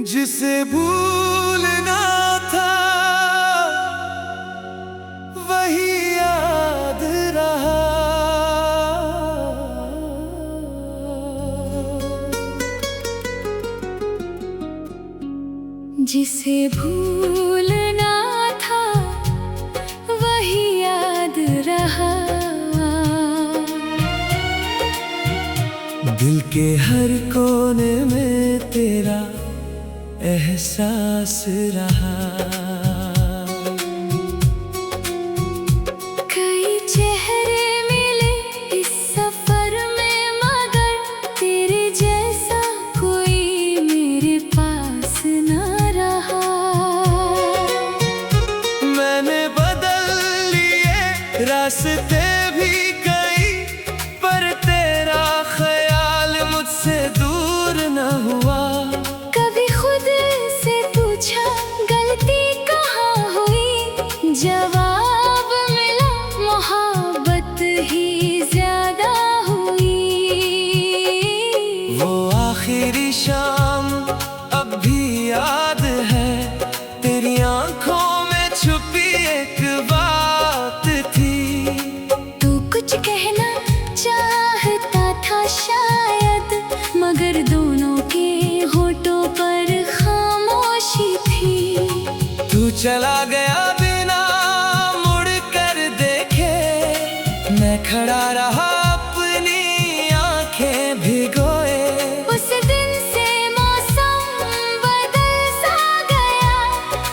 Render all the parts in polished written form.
जिसे भूलना था वही याद रहा। जिसे भूलना था वही याद रहा। दिल के हर कोने में तेरा एहसास रहा। कई चेहरे मिले इस सफर में, मगर तेरे जैसा कोई मेरे पास न रहा। मैंने बदल लिए रास्ते भी कई, पर तेरा ख्याल मुझसे दूर न हुआ। कभी खुद से पूछा गलती कहाँ हुई, जवाब मिला मोहब्बत ही ज्यादा हुई। वो आखिरी शाम अब भी याद है, तेरी आंखों में छुपी एक बात थी। तू कुछ कहना चाहता था शायद, मगर दोनों के होठों पर खामोशी थी। तू चला गया बिना मुड़ कर देखे, मैं खड़ा रहा अपनी आंखें भिगोए। उस दिन से मौसम बदल सा गया,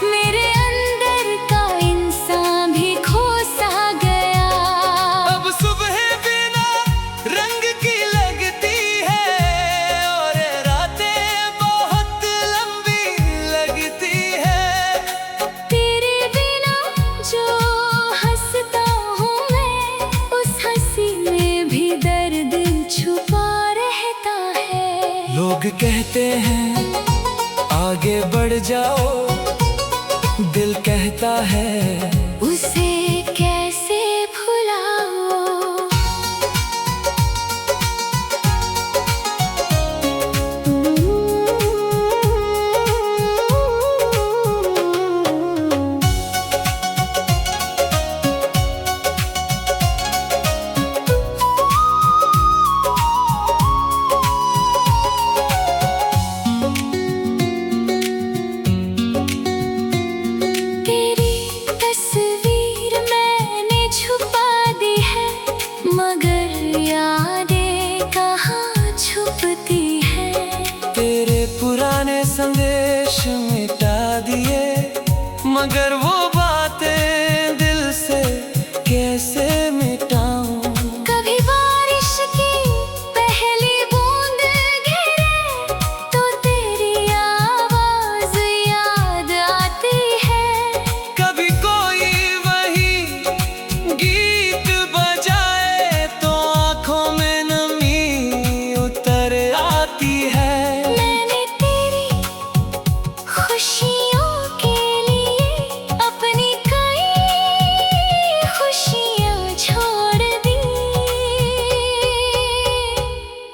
मेरे अंदर का इंसान भी खो सा गया। अब सुबह बिना रंग की लगती है, और रातें बहुत लंबी लगती है। तेरे बिना जो हंसता हूँ मैं, उस हंसी में भी दर्द छुपा रहता है। लोग कहते हैं आगे बढ़ जाओ, दिल कहता है उसे कैसे भुलाओ। तेरी तस्वीर मैंने छुपा दी है, मगर यादें कहाँ छुपती है। तेरे पुराने संदेश मिटा दिए, मगर वो बातें दिल से कैसे मिटाऊं। कभी बारिश की पहली बूंद गिरे तो तेरी आवाज याद आती है। कभी कोई वही गीत बजाए तो आंखों में नमी उतर आती है। मैंने तेरी खुशियों के लिए अपनी कई खुशियाँ छोड़ दी।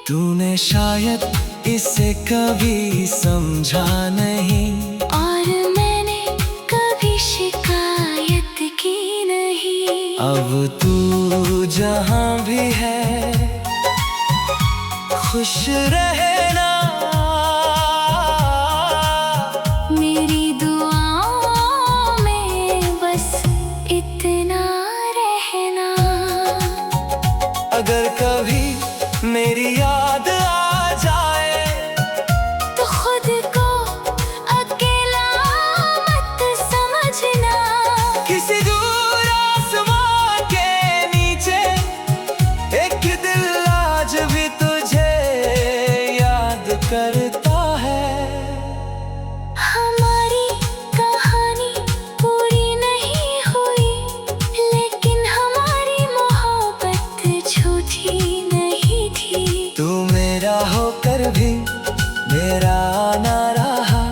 तूने शायद इसे कभी समझा नहीं, और मैंने कभी शिकायत की नहीं। अब तू जहां भी है खुश रहना। मेरी दुआओं में बस इतना रहना। अगर कभी मेरी याद आ जाए तो खुद को अकेला मत समझना। किसी दूर आसमां के नीचे एक दिल आज भी तुझे याद करता है। हमारी कहानी पूरी नहीं हुई, लेकिन हमारी मोहब्बत झूठी नहीं थी। तू मेरा होकर भी मेरा ना रहा,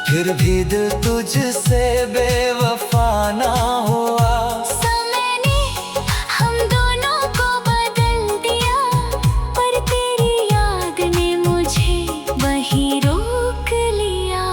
फिर भी दिल तुझसे बेवफा ना हुआ। समय ने हम दोनों को बदल दिया, पर तेरी याद ने मुझे वहीं रोक लिया।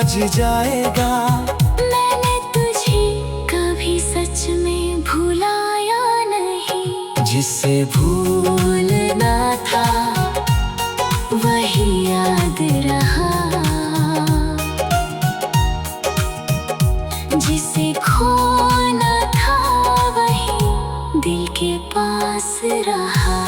बुझ जाएगा। मैंने तुझे कभी सच में भुलाया नहीं। जिसे भूलना था वही याद रहा, जिसे खोना था वही दिल के पास रहा।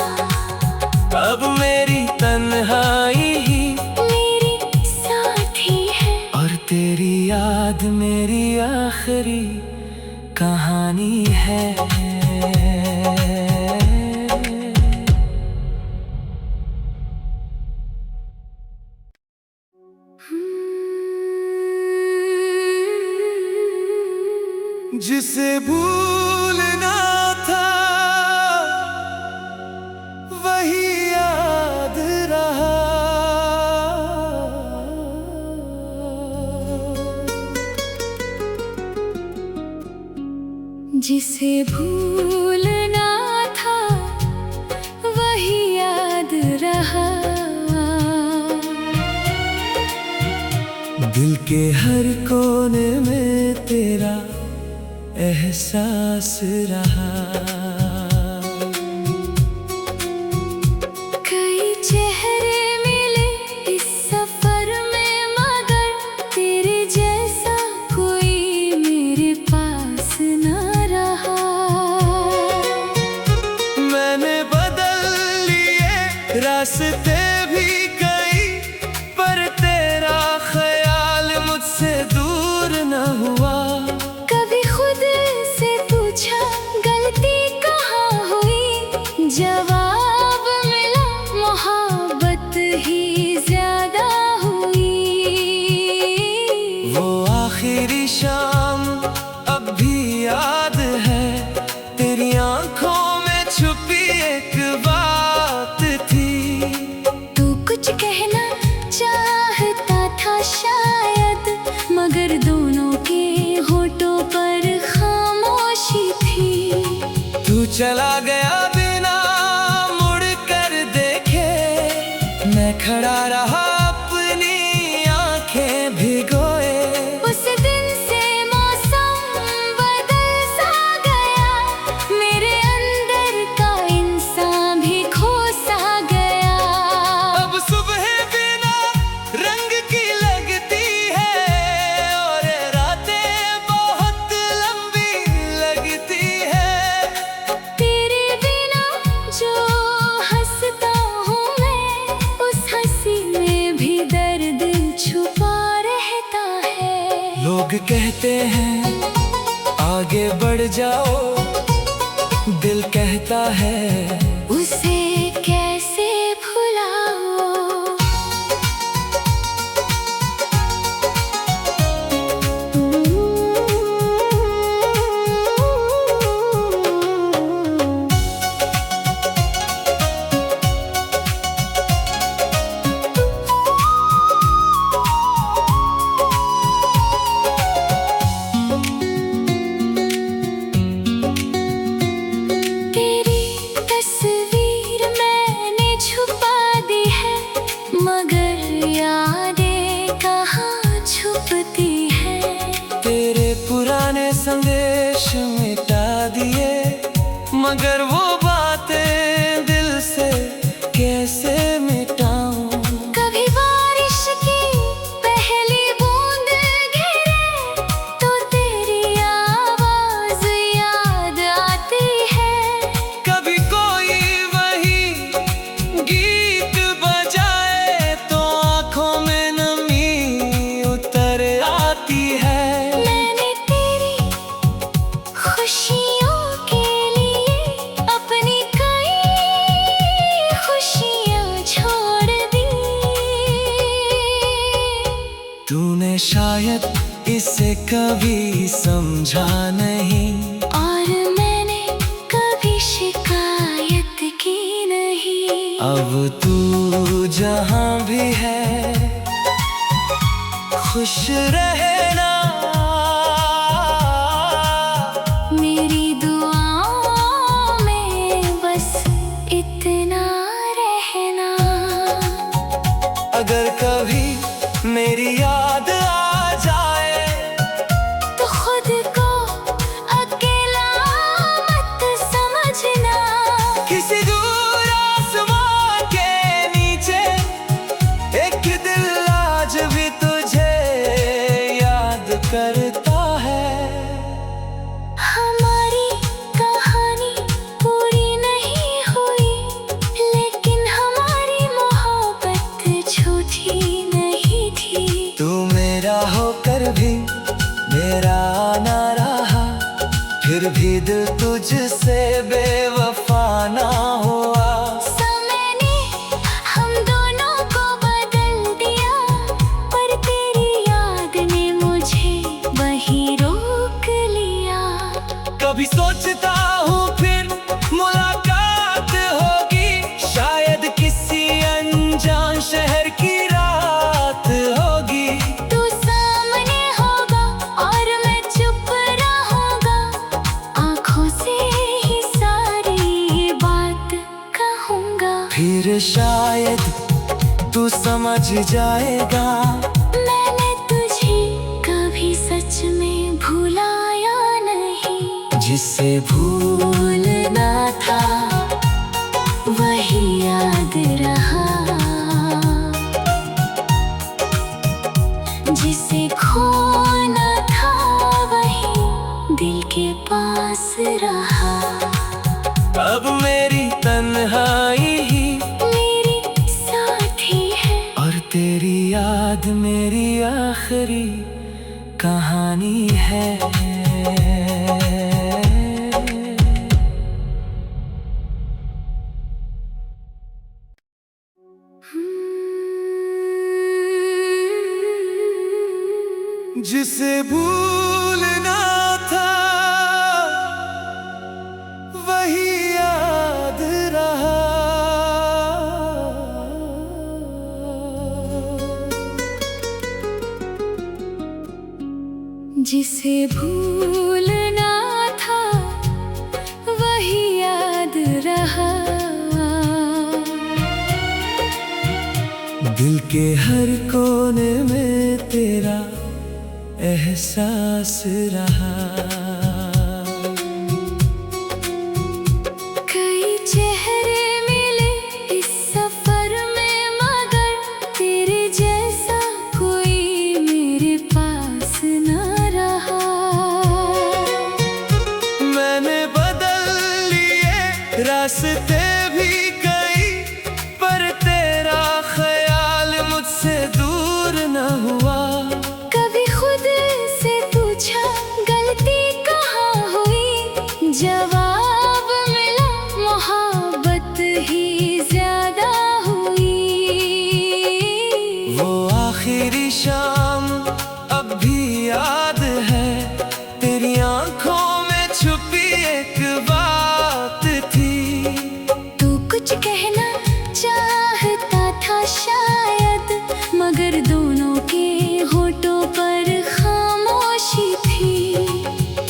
अब मेरी तन्हाई ही मेरी साथी है, और तेरी याद मेरी आखिरी कहानी है। जिसे भूलना था वही याद रहा। जिसे भूलना था वही याद रहा। दिल के हर कोने में तेरा एहसास रहा। कई चेहरे मिले इस सफर में, मगर तेरे जैसा कोई मेरे पास न रहा। मैंने बदल लिए रास्ते भी कई, पर तेरा ख्याल मुझसे दूर न हुआ। कभी खुद से पूछा गलती कहाँ हुई, जवाब मिला मोहब्बत ही ज्यादा हुई। वो आखिरी शाम अब भी याद है, तेरी आंखों में छुपी एक बात थी। तू कुछ कहना चाहता था शायद, मगर दोनों के होठों पर खामोशी थी। तू चला गया बिना मुड़ कर देखे, मैं खड़ा रहा अपनी आंखें भिगोए। उस दिन से मौसम बदल सा गया, मेरे अंदर का इंसान भी खो सा गया। अब सुबह बिना रंग की लगती है, और रातें बहुत लंबी लगती है। तेरे बिना जो हंसता हूँ मैं, उस हंसी में भी दर्द छुपा रहता है। लोग कहते हैं आगे बढ़ जाओ, दिल कहता है उसे कैसे भुलाओ। तेरी तस्वीर मैंने छुपा दी है, मगर यादें कहाँ छुपती है। तेरे पुराने संदेश मिटा दिए, मगर वो बातें दिल से कैसे मिटाऊं। कभी बारिश की पहली बूंद गिरे तो तेरी आवाज याद आती है। कभी कोई वही गीत बजाए तो आंखों में नमी उतर आती है। मैंने तेरी खुशियों के लिए अपनी कई खुशियाँ छोड़ दी। तूने शायद इसे कभी समझा नहीं, और मैंने कभी शिकायत की नहीं। अब तू जहाँ भी है खुश रहना। मेरी दुआओं में बस इतना रहना। अगर कभी मेरी याद आ करता है। हमारी कहानी पूरी नहीं हुई, लेकिन हमारी मोहब्बत झूठी नहीं थी। तू मेरा होकर भी मेरा ना रहा, फिर भी दिल तुझसे बेवफा ना हुआ। समय ने हम दोनों को बदल दिया, पर तेरी याद ने मुझे वहीं रोक लिया। कभी सोचता हूँ फिर मुलाकात होगी, शायद किसी अनजान शहर की रात होगी। तू सामने होगा और मैं चुप रहूंगा, आंखों से ही सारी ये बात कहूंगा। फिर शायद तू समझ जाएगा, मैंने तुझे कभी सच में भुलाया नहीं। जिसे भूलना था वही याद रहा, जिसे खोना था वही दिल के पास रहा। अब मेरी तन्हाई ही मेरी साथी है, और तेरी याद मेरी आखिरी कहानी है। जिसे भूलना था वही याद रहा। जिसे भूलना था वही याद रहा। दिल के हर कोने में तेरा एहसास रहा। कई चेहरे मिले इस सफर में, मगर तेरे जैसा कोई मेरे पास न रहा। मैंने बदल लिए रास्ते भी कई, पर तेरा ख्याल मुझसे दूर न हुआ। कभी खुद से पूछा गलती कहाँ हुई, जवाब मिला मोहब्बत ही ज्यादा हुई। वो आखिरी शाम अब भी याद है, तेरी आंखों में छुपी एक बात थी। तू कुछ कहना चाहता था शायद, मगर दोनों के होठों पर खामोशी थी।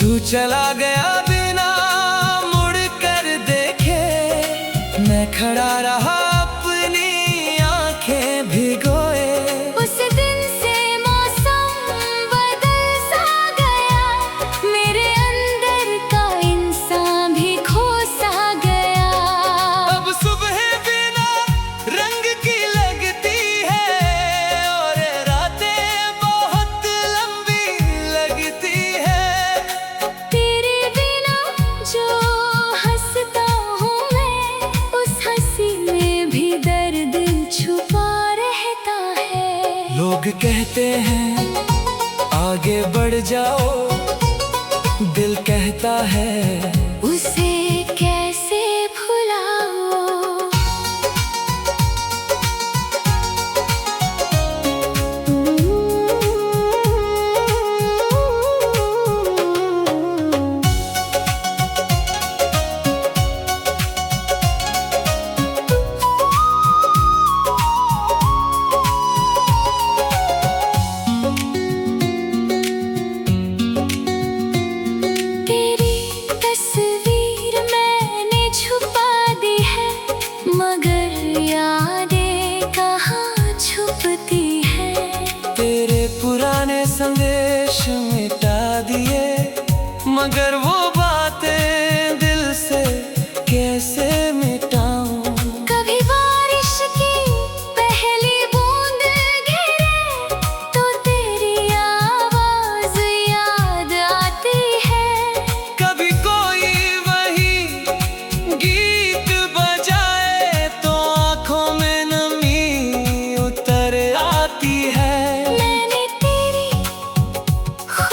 तू चला गया बिना मुड़ कर देखे, मैं खड़ा रहा अपनी आंखें भिगोए। उस दिन से मौसम बदल सा गया, मेरे अंदर का इंसान भी खो सा गया। अब सुबह बिना रंग की लगती है, और रातें बहुत लंबी लगती है। तेरे बिना जो हंसता हूँ मैं, उस हंसी में भी दर्द छुपा रहता है। लोग कहते हैं आगे बढ़ जाओ, दिल कहता है उसे कैसे भुलाओ। तेरी तस्वीर मैंने छुपा दी है, मगर यादें कहाँ छुपती है। तेरे पुराने संदेश मिटा दिए, मगर वो बातें दिल से कैसे मिटाऊं। कभी बारिश की पहली बूंद गिरे तो तेरी आवाज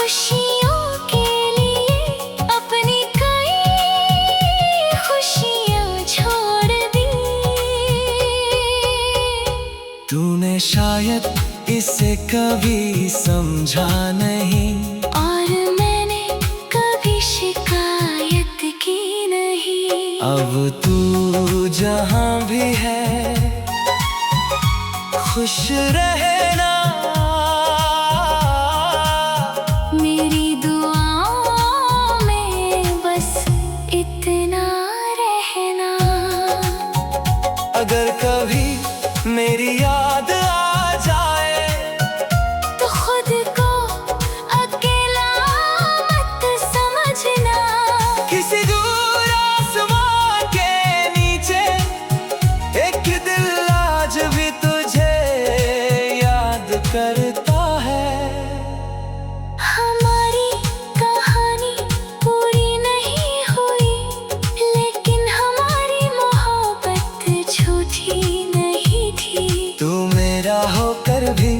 खुशियों के लिए अपनी कई खुशियाँ छोड़ दी। तूने शायद इसे कभी समझा नहीं, और मैंने कभी शिकायत की नहीं। अब तू जहाँ भी है खुश रहना, मेरी दुआओं में बस इतना रहना। अगर कभी मेरी याद आ जाए तो खुद को अकेला मत समझना। किसी दूर आसमां के नीचे एक दिल आज भी तुझे याद करता है। हमारी कहानी पूरी नहीं हुई, लेकिन हमारी मोहब्बत झूठी नहीं थी। तू मेरा होकर भी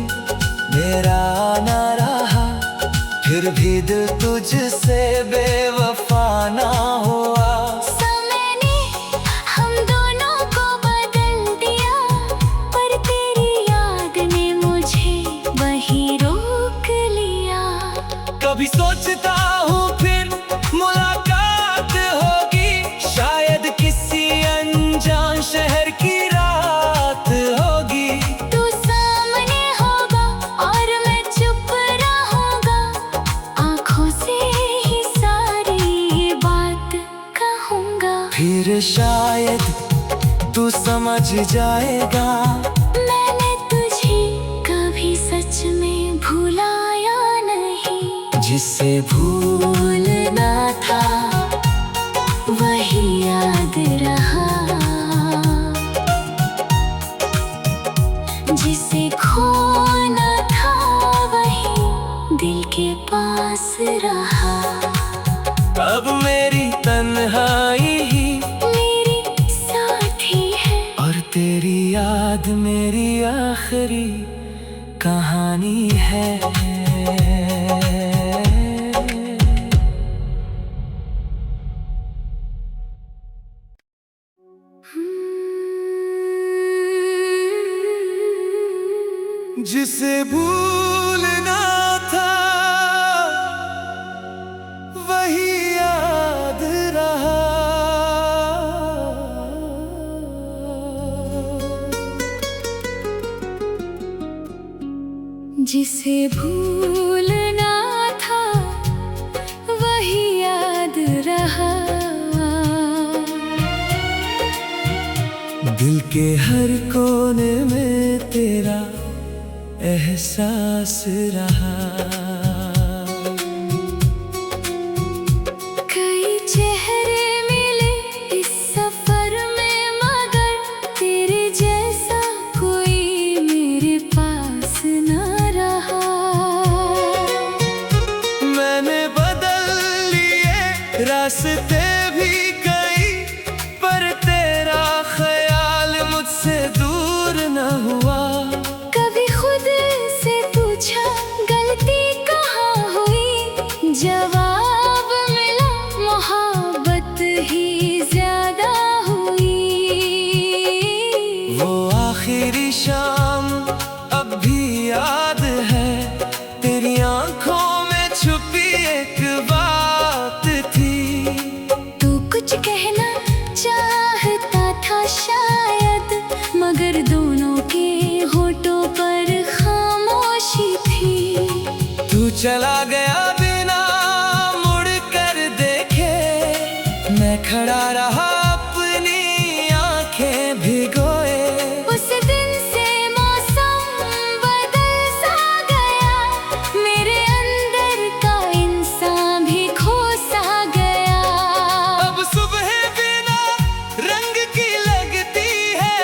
मेरा ना रहा, फिर भी दिल तुझसे बेवफा ना हुआ। समय ने हम दोनों को बदल दिया, पर तेरी याद ने मुझे वहीं रोक लिया। कभी सोचता हूँ फिर मुलाकात होगी, शायद किसी अनजान शहर की रात होगी। तू सामने होगा और मैं चुप रहूंगा, आंखों से ही सारी बात कहूंगा। फिर शायद तू समझ जाएगा, मैंने तुझे कभी सच में भुलाया नहीं। जिसे भूलना था वही याद रहा, जिसे खोना था वही दिल के पास रहा। अब मेरी तन्हाई ही मेरी साथी है, और तेरी याद मेरी आखिरी कहानी है। जिसे भूलना था वही याद रहा। जिसे भूलना था वही याद रहा। दिल के हर कोने में तेरा एहसास रहा। कई चेहरे मिले इस सफर में, मगर तेरे जैसा कोई मेरे पास न रहा। मैंने बदल लिए रास्ते भी कई, पर तेरा ख्याल मुझसे दूर न हुआ। कभी खुद से पूछा गलती कहाँ हुई, जवाब मिला मोहब्बत ही ज्यादा हुई। वो आखिरी शाम अब भी याद है, तेरी आंखों में छुपी एक बात थी। तू कुछ कहना चाहता था शायद, मगर दोनों के होठों पर खामोशी थी। तू चला गया बिना मुड़ कर देखे, मैं खड़ा रहा अपनी आंखें भिगोए। उस दिन से मौसम बदल सा गया, मेरे अंदर का इंसान भी खो सा गया। अब सुबह बिना रंग की लगती है,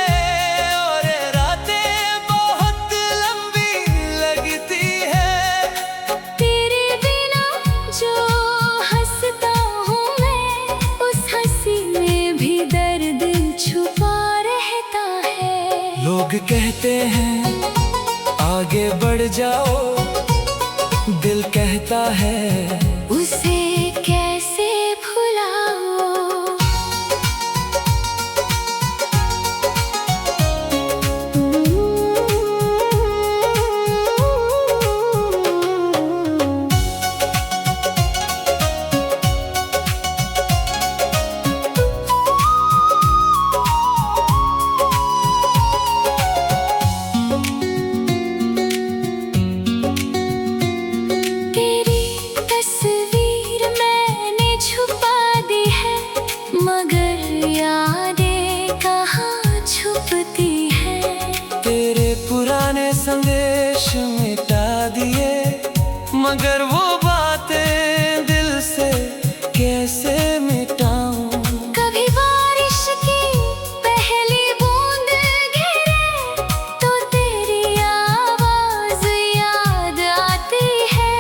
और रातें बहुत लंबी लगती है। तेरे बिना जो हंसता हूँ मैं, उस हंसी में भी दर्द छुपा रहता है। लोग कहते हैं आगे बढ़ जाओ, दिल कहता है उसे कैसे भुलाओ। तेरी तस्वीर मैंने छुपा दी है, मगर यादें कहाँ छुपती है। तेरे पुराने संदेश मिटा दिए, मगर वो बातें दिल से कैसे मिटाऊं। कभी बारिश की पहली बूंद गिरे तो तेरी आवाज याद आती है।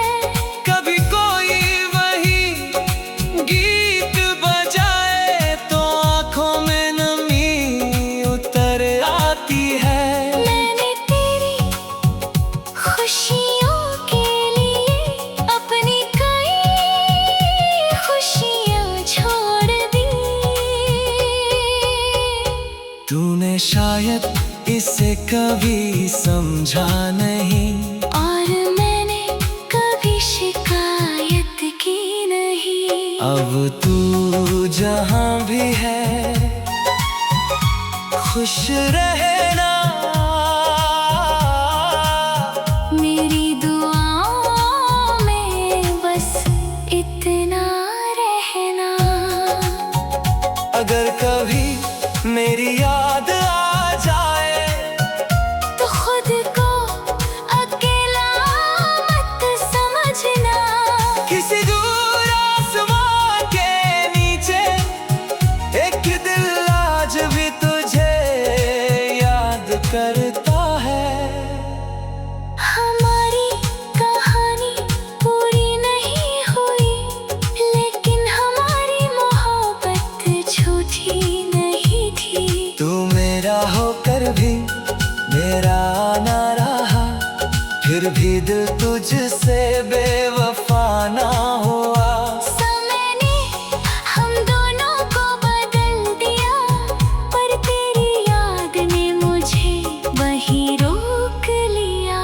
कभी कोई वही गीत बजाए तो आंखों में नमी उतर आती है। मैंने तेरी खुशियों के लिए अपनी कई खुशियाँ छोड़ दी। तूने शायद इसे कभी समझा नहीं, और मैंने कभी शिकायत की नहीं। अब तू जहाँ भी है खुश रहना। मेरी दुआओं में बस इतना रहना। अगर कभी मेरी याद आ जाए तो खुद को अकेला मत समझना। किसी दूर आसमां के नीचे एक दिल आज भी तुझे याद करता है। हमारी कहानी पूरी नहीं हुई, लेकिन हमारी मोहब्बत झूठी नहीं थी। तू मेरा होकर भी मेरा ना रहा, फिर भी दिल तुझसे बेवफा ना हुआ। समय ने हम दोनों को बदल दिया, पर तेरी याद ने मुझे वहीं रोक लिया।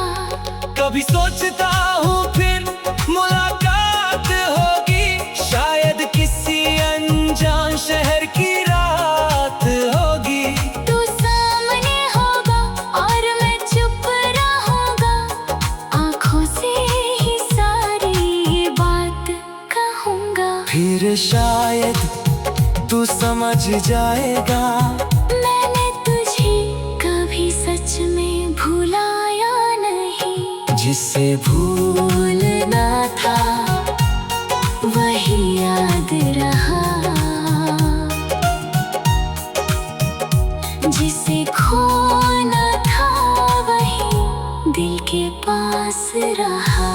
कभी सोचता हूँ फिर मुलाकात होगी, शायद किसी अनजान शहर की रात होगी। तू सामने होगा और मैं चुप रहूंगा, आंखों से ही सारी बात कहूंगा। फिर शायद तू समझ जाएगा मैंने तुझे कभी सच में भुलाया नहीं। जिसे भूलना था वही याद रहा, जिसे खोना था वही दिल के पास रहा।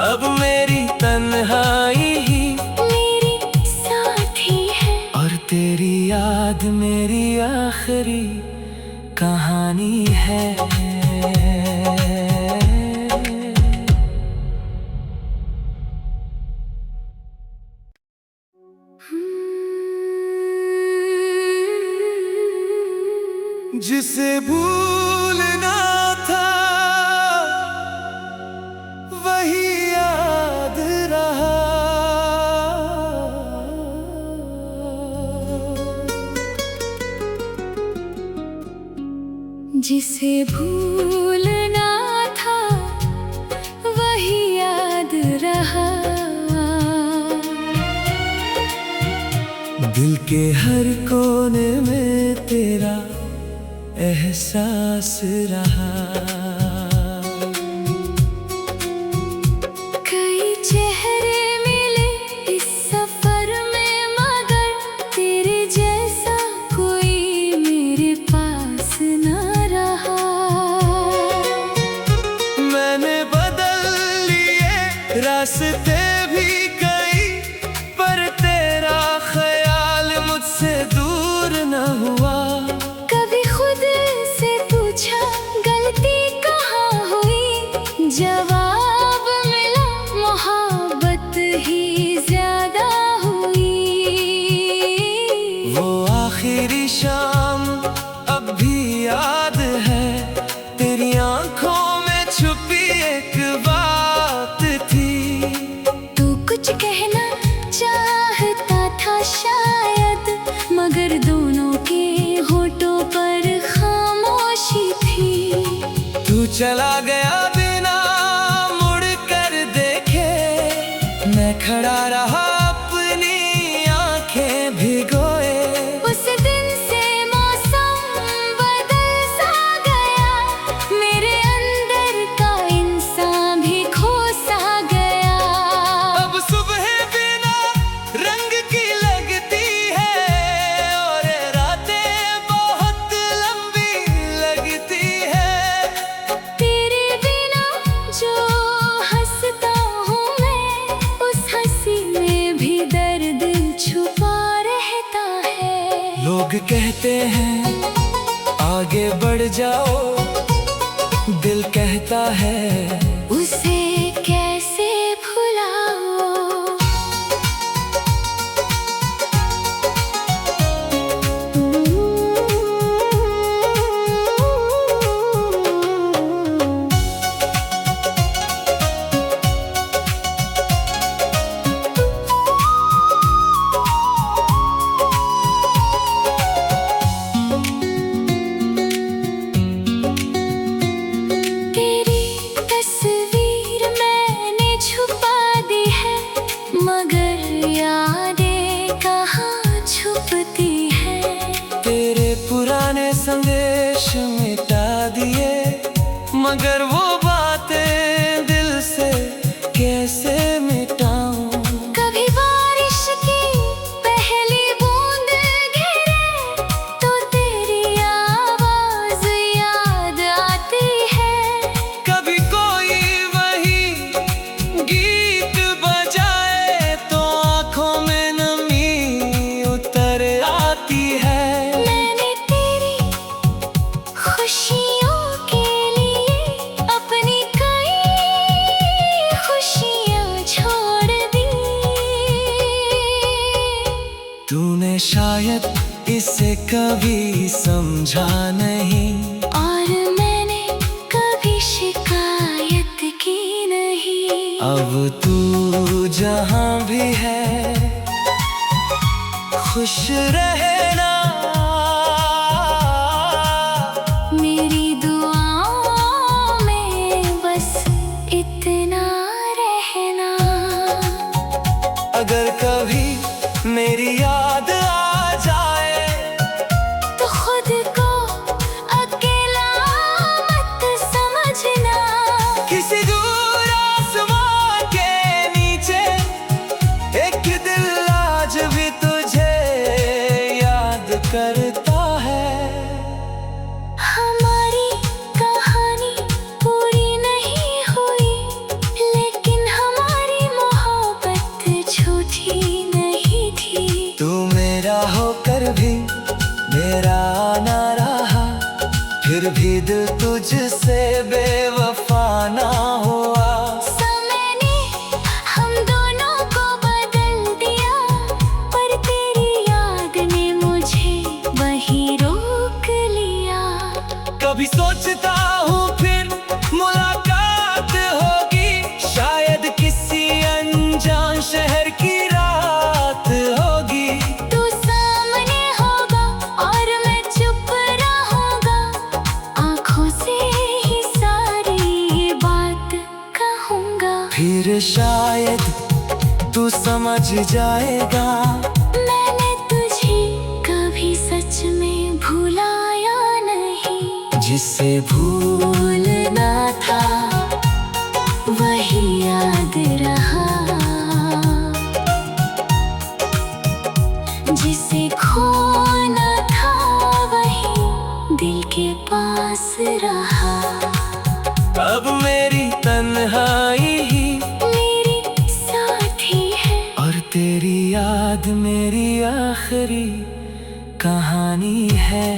अब मेरी तन्हाई ही मेरी साथी है, और तेरी याद मेरी आखिरी कहानी है। जिसे भूलना था वही याद रहा। जिसे भूलना था वही याद रहा। दिल के हर कोने में तेरा एहसास रहा। कई चेहरे मिले इस सफर में, मगर तेरे जैसा कोई मेरे पास न रहा। मैंने बदल लिए रास्ते भी कई, पर तेरा ख्याल मुझसे दूर न हुआ। कभी खुद से पूछा गलती कहाँ हुई, जवाब मिला खड़ा रहा अपनी आंखें भिगोए। उस दिन से मौसम बदल सा गया, मेरे अंदर का इंसान भी खो सा गया। अब सुबह बिना रंग की लगती है और रातें बहुत लंबी लगती है। तेरे बिना जो हंसता हूँ मैं, उस हंसी में भी दर्द छुपा रहता है। लोग कहते हैं आगे बढ़ जाओ, दिल कहता है उसे कैसे भुलाओ। तेरी तस्वीर मैंने छुपा दी है, मगर यादें कहाँ छुपती है। तेरे पुराने संदेश मिटा दिए, मगर वो बातें दिल से कैसे मिटाऊं। कभी बारिश की पहली बूंद गिरे तो तेरी आवाज याद आती है। कभी कोई वही गीत बजाए तो आंखों में नमी उतर आती है। मैंने तेरी खुशियों के लिए अपनी कई खुशियाँ छोड़ दी। तूने शायद इसे कभी समझा नहीं, और मैंने कभी शिकायत की नहीं। अब तू जहां भी है खुश रहना। मेरी दुआओं में बस इतना रहना। अगर कभी मेरी याद आ जाए तो खुद को अकेला मत समझना। किसी दूर आसमां के नीचे एक दिल आज भी तुझे याद करता है। हमारी कहानी पूरी नहीं हुई, लेकिन हमारी मोहब्बत झूठी नहीं थी। तू मेरा होकर भी मेरा ना रहा, फिर भी दिल तुझसे बेवफा ना हुआ। समय ने हम दोनों को बदल दिया, पर तेरी याद ने मुझे वहीं रोक लिया। कभी सोचता हूँ फिर मुलाकात होगी, शायद किसी अनजान शहर की रात होगी। तू सामने होगा और मैं चुप रहूंगा, आंखों से ही सारी ये बात कहूंगा। फिर शायद तू समझ जाएगा, मैंने तुझे कभी सच में भुलाया नहीं। जिसे भूलना था वही याद रहा, जिसे खोना था वही दिल के पास रहा। अब मेरी तन्हाई ही मेरी साथी है, और तेरी याद मेरी आखिरी कहानी है।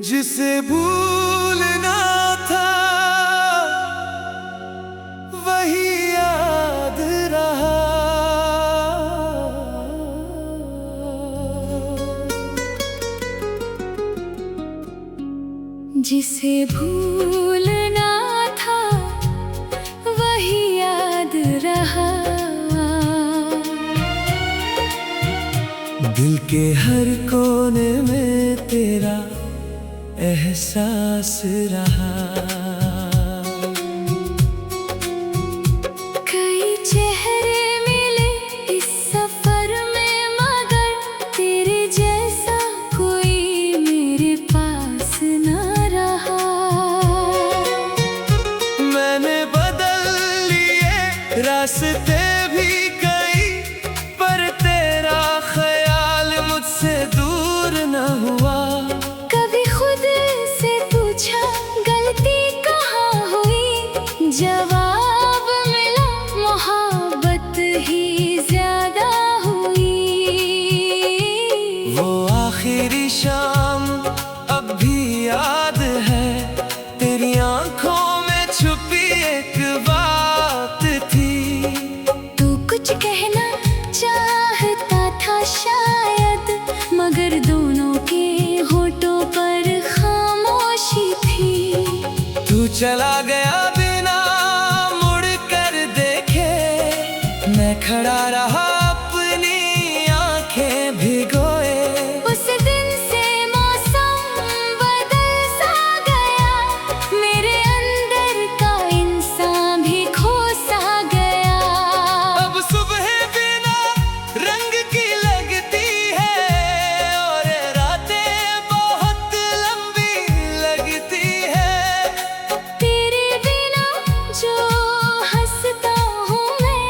जिसे भूलना था वही याद रहा। जिसे भूलना था वही याद रहा। दिल के हर कोने में तेरा एहसास रहा। कई चेहरे मिले इस सफर में, मगर तेरे जैसा कोई मेरे पास न रहा। मैंने बदल लिए रास्ते भी कई, पर तेरा ख्याल मुझसे दूर न हुआ। कभी खुद से पूछा गलती कहाँ हुई, जवाब मिला मोहब्बत ही ज्यादा हुई। वो आखिरी शाम अब भी याद है, तेरी आंखों में छुपी एक बात थी। तू कुछ कहना चाहता था शायद, मगर दोनों के होठों पर खामोशी थी। तू चला गया बिना मुड़ कर देखे, मैं खड़ा रहा अपनी आंखें भिगोए। उस दिन से मौसम बदल सा गया, मेरे अंदर का इंसान भी खो सा गया। अब सुबह बिना रंग की लगती है, और रातें बहुत लंबी लगती है। तेरे बिना जो हंसता हूँ मैं,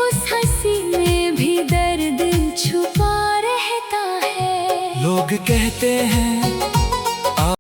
उस हंसी में भी दर्द छुपा रहता है। लोग कहते हैं